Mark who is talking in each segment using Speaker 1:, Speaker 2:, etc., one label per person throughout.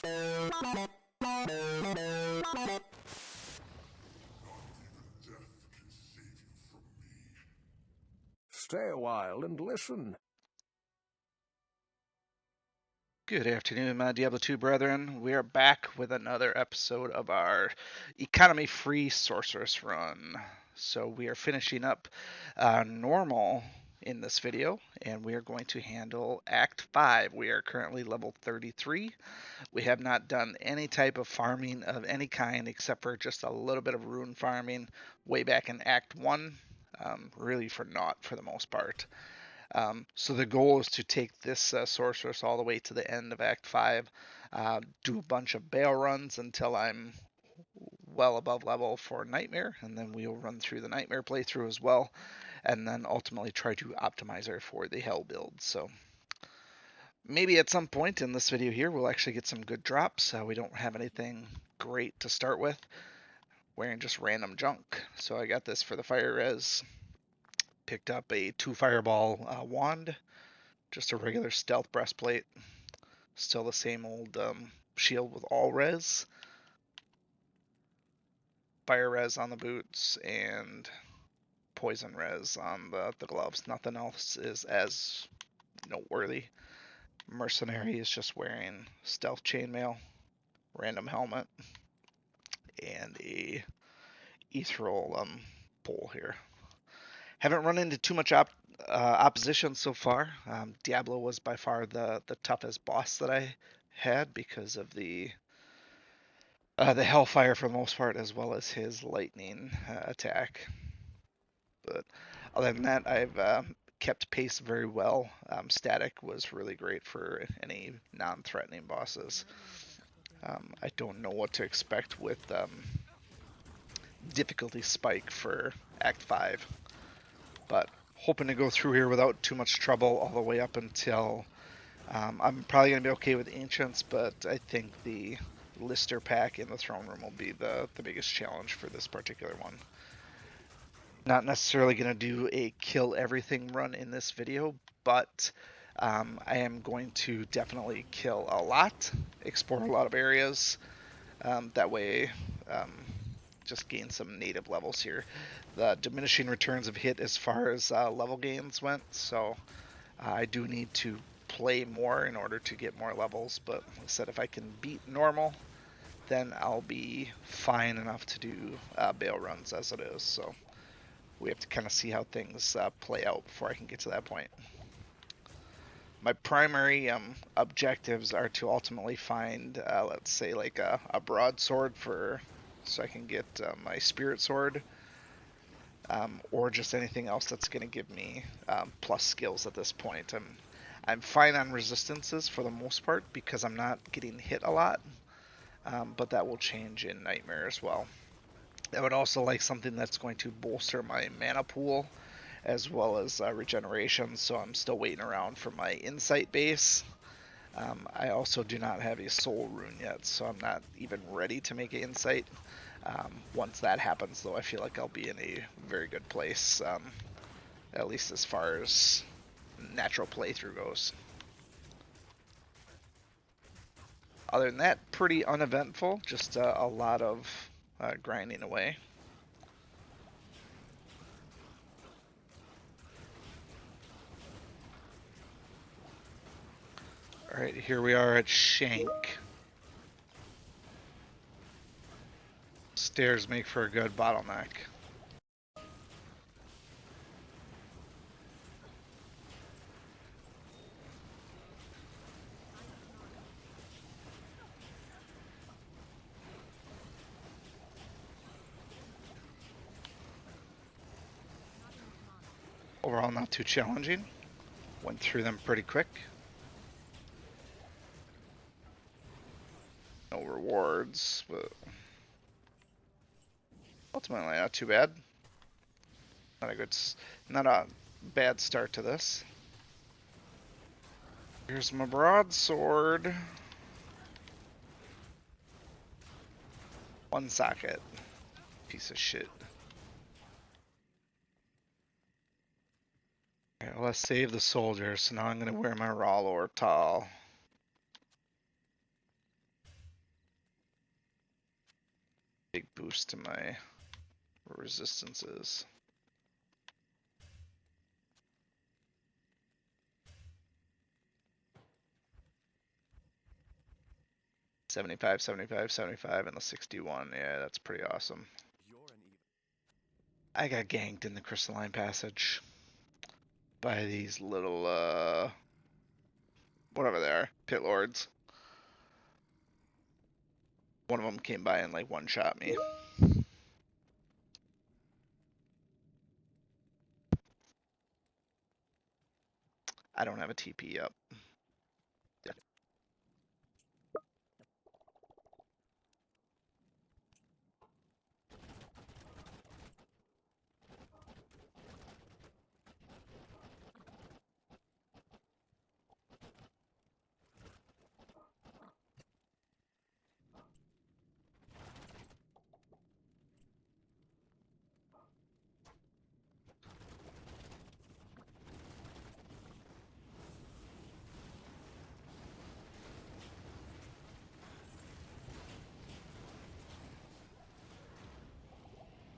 Speaker 1: Stay a while and listen.
Speaker 2: Good afternoon, my Diablo 2 brethren. We are back with another episode of our economy-free Sorceress run. So we are finishing up normal in this video, and we are going to handle Act 5. We are currently level 33. We have not done any type of farming of any kind except for just a little bit of rune farming way back in Act 1, really for naught for the most part. So the goal is to take this sorceress all the way to the end of Act 5, do a bunch of bail runs until I'm well above level for Nightmare, and then we'll run through the Nightmare playthrough as well, and then ultimately try to optimize her for the Hell build. So maybe at some point in this video here, we'll actually get some good drops. We don't have anything great to start with. Wearing just random junk. So I got this for the fire res. Picked up a 2 fireball wand, just a regular stealth breastplate. Still the same old shield with all res, fire res on the boots, and poison res on the gloves. Nothing else is as noteworthy. Mercenary is just wearing stealth chainmail, random helmet, and a ethereal pole here. Haven't run into too much opposition so far. Diablo was by far the toughest boss that I had because of the Hellfire for the most part, as well as his lightning attack. But other than that, I've kept pace very well. Static was really great for any non-threatening bosses. I don't know what to expect with difficulty spike for Act 5, but hoping to go through here without too much trouble all the way up until I'm probably going to be okay with Ancients, but I think the Lister pack in the throne room will be the biggest challenge for this particular one. Not necessarily going to do a kill everything run in this video, but I am going to definitely kill a lot, explore a lot of areas. That way, just gain some native levels here. The diminishing returns have hit as far as level gains went, so I do need to play more in order to get more levels, but like I said, if I can beat normal, then I'll be fine enough to do bail runs as it is. So we have to kind of see how things play out before I can get to that point. My primary objectives are to ultimately find, let's say, like a broadsword so I can get my spirit sword, or just anything else that's going to give me plus skills at this point. I'm fine on resistances for the most part because I'm not getting hit a lot, but that will change in Nightmare as well. I would also like something that's going to bolster my mana pool as well as regeneration, so I'm still waiting around for my insight base. I also do not have a soul rune yet, so I'm not even ready to make an insight. Once that happens, though, I feel like I'll be in a very good place, at least as far as natural playthrough goes. Other than that, pretty uneventful, just a lot of grinding away. Alright, here we are at Shank. Stairs make for a good bottleneck. Overall, not too challenging. Went through them pretty quick. No rewards, but ultimately not too bad. Not a bad start to this. Here's my broadsword. One socket. Piece of shit. Okay, let's save the soldier, so now I'm gonna wear my Raw Lord Tall. boost to my resistances. $75, $75, $75, and the 61. Yeah, that's pretty awesome. I got ganked in the Crystalline Passage by these little, whatever they are, pit lords. One of them came by and like one-shot me. I don't have a TP up.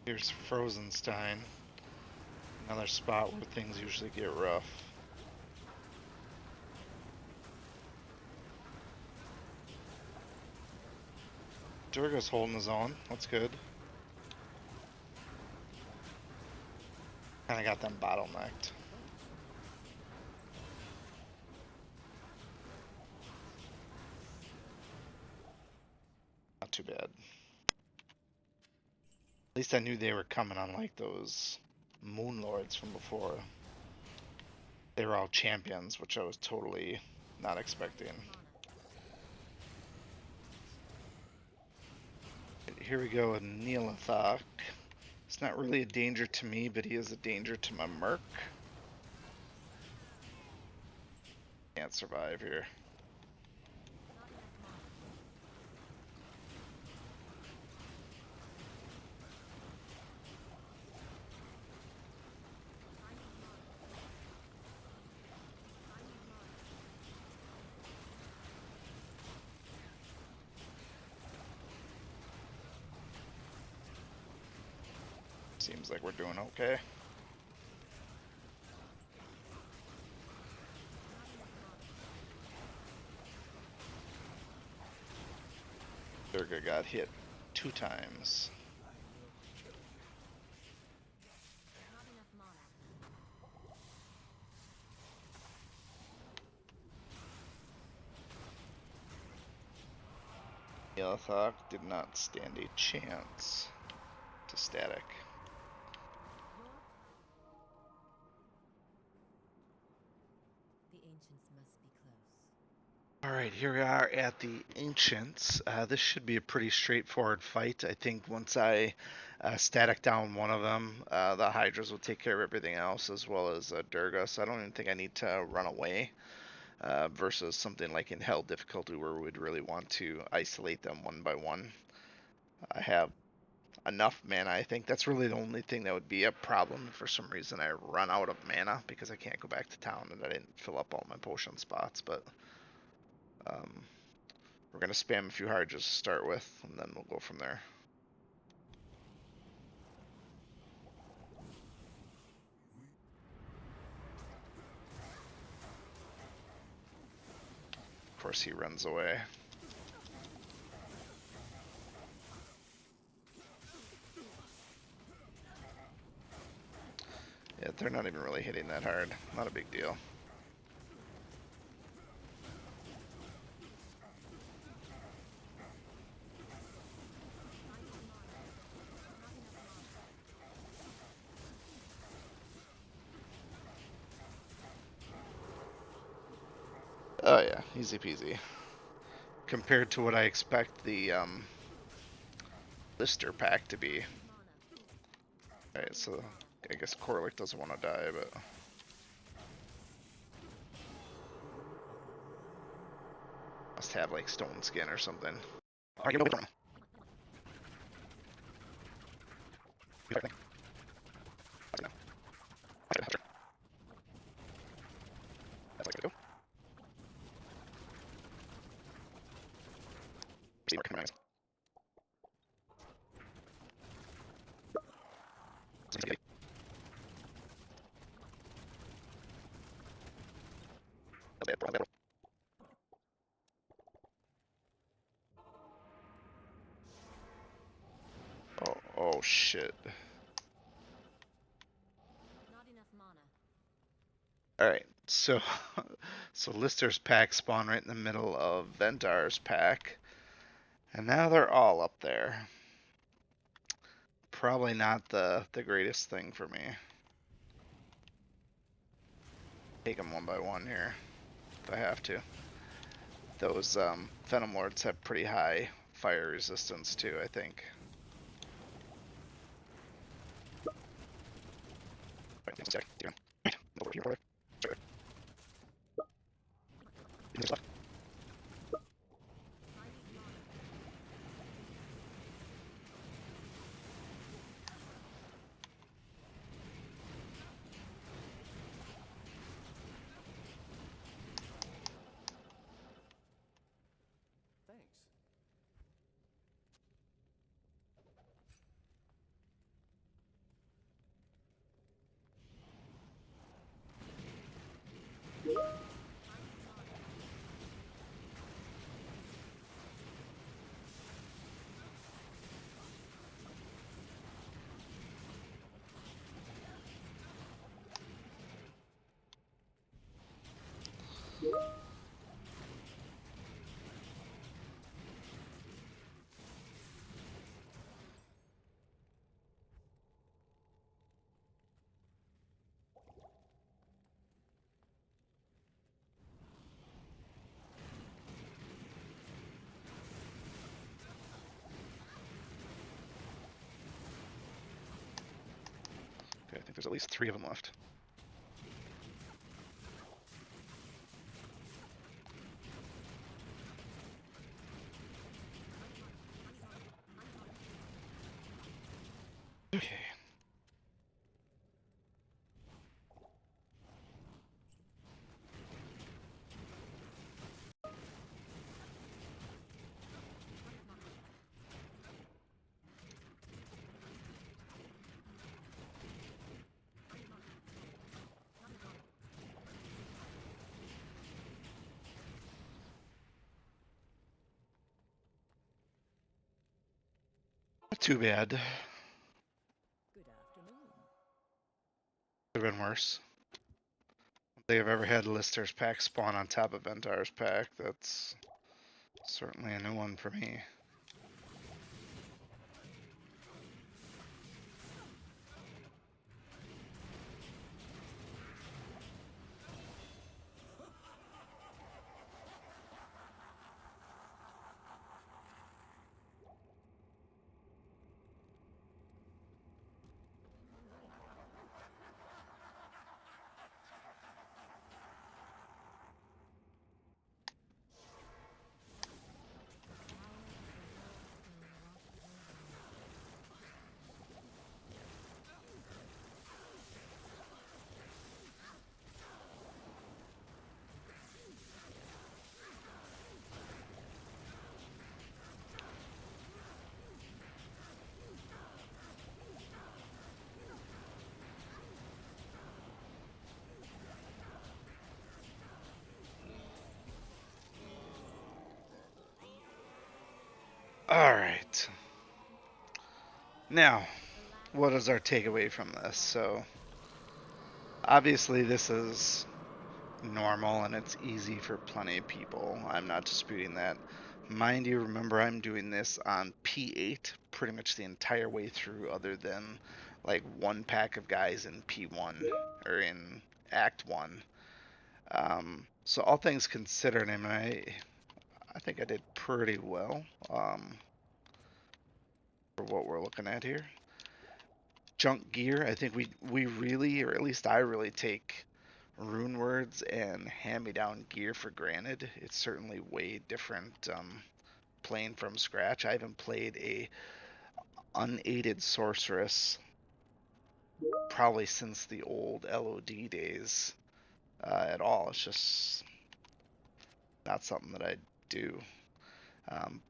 Speaker 2: Here's Frozenstein. Another spot where things usually get rough. Durga's holding his own. That's good. Kinda got them bottlenecked. Not too bad. At least I knew they were coming, unlike those Moon Lords from before. They were all champions, which I was totally not expecting. Here we go with Neelathok. It's not really a danger to me, but he is a danger to my Merc. Can't survive here. Seems like we're doing okay. Durga got hit 2 times. Neelathok did not stand a chance to static. Alright, here we are at the Ancients. This should be a pretty straightforward fight. I think once I static down one of them, the Hydras will take care of everything else, as well as Durga, so I don't even think I need to run away. Versus something like in Hell difficulty where we'd really want to isolate them one by one. I have enough mana. I think that's really the only thing that would be a problem if for some reason I run out of mana because I can't go back to town and I didn't fill up all my potion spots, but we're going to spam a few Hydras to start with, and then we'll go from there. Of course he runs away. Yeah, they're not even really hitting that hard. Not a big deal. Oh yeah, easy peasy. Compared to what I expect the Lister pack to be. Alright, so I guess Corlick doesn't want to die, but must have like stone skin or something. Alright, get over. Oh shit.
Speaker 3: Not enough mana.
Speaker 2: Alright, so so Lister's pack spawned right in the middle of Ventar's pack. And now they're all up there. Probably not the greatest thing for me. Take them one by one here, if I have to. Those Venom Lords have pretty high fire resistance too, I think.
Speaker 1: Thanks.
Speaker 2: Okay, I think there's at least 3 of them left. Okay. Not too bad.
Speaker 3: Good afternoon.
Speaker 2: Could have been worse. I don't think I've ever had Lister's pack spawn on top of Ventar's pack. That's certainly a new one for me. Alright. Now, what is our takeaway from this? So, obviously this is normal and it's easy for plenty of people. I'm not disputing that. Mind you, remember I'm doing this on P8 pretty much the entire way through, other than like one pack of guys in P1 or in Act 1. So all things considered, I mean, I think I did pretty well for what we're looking at here. Junk gear, I think we really, or at least I really take rune words and hand-me-down gear for granted. It's certainly way different playing from scratch. I haven't played a unaided sorceress probably since the old LOD days at all. It's just not something that I do. Um,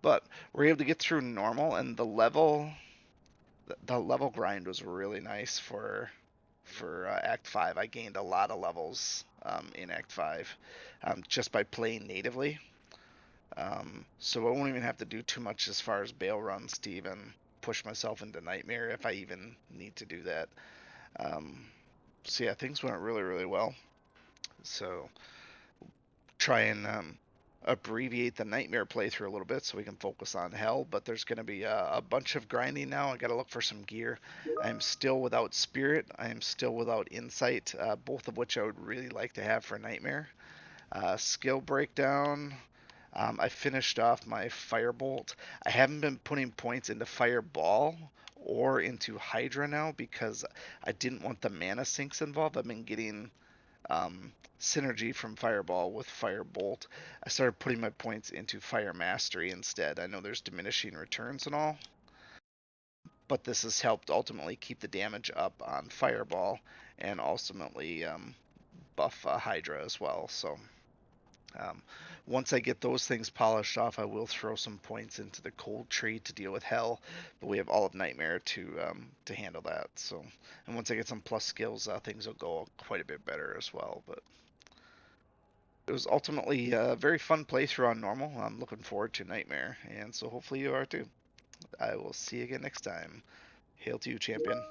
Speaker 2: but we're able to get through normal, and the level the level grind was really nice for Act 5. I gained a lot of levels in Act 5 just by playing natively. So I won't even have to do too much as far as bail runs to even push myself into Nightmare if I even need to do that. So yeah, things went really, really well. So try and abbreviate the Nightmare playthrough a little bit so we can focus on Hell, but there's going to be a bunch of grinding now. I got to look for some gear. I'm still without Spirit. I am still without Insight, both of which I would really like to have for Nightmare. Skill breakdown. I finished off my Firebolt. I haven't been putting points into Fireball or into Hydra now because I didn't want the mana sinks involved. I've been getting synergy from Fireball with Firebolt. I started putting my points into Fire Mastery instead. I know there's diminishing returns and all, but this has helped ultimately keep the damage up on Fireball and ultimately buff Hydra as well. So um, once I get those things polished off, I will throw some points into the Cold Tree to deal with Hell, but we have all of Nightmare to handle that. So, and once I get some plus skills, things will go quite a bit better as well. But it was ultimately a very fun playthrough on normal. I'm looking forward to Nightmare, and so hopefully you are too. I will see you again next time. Hail to you, champion.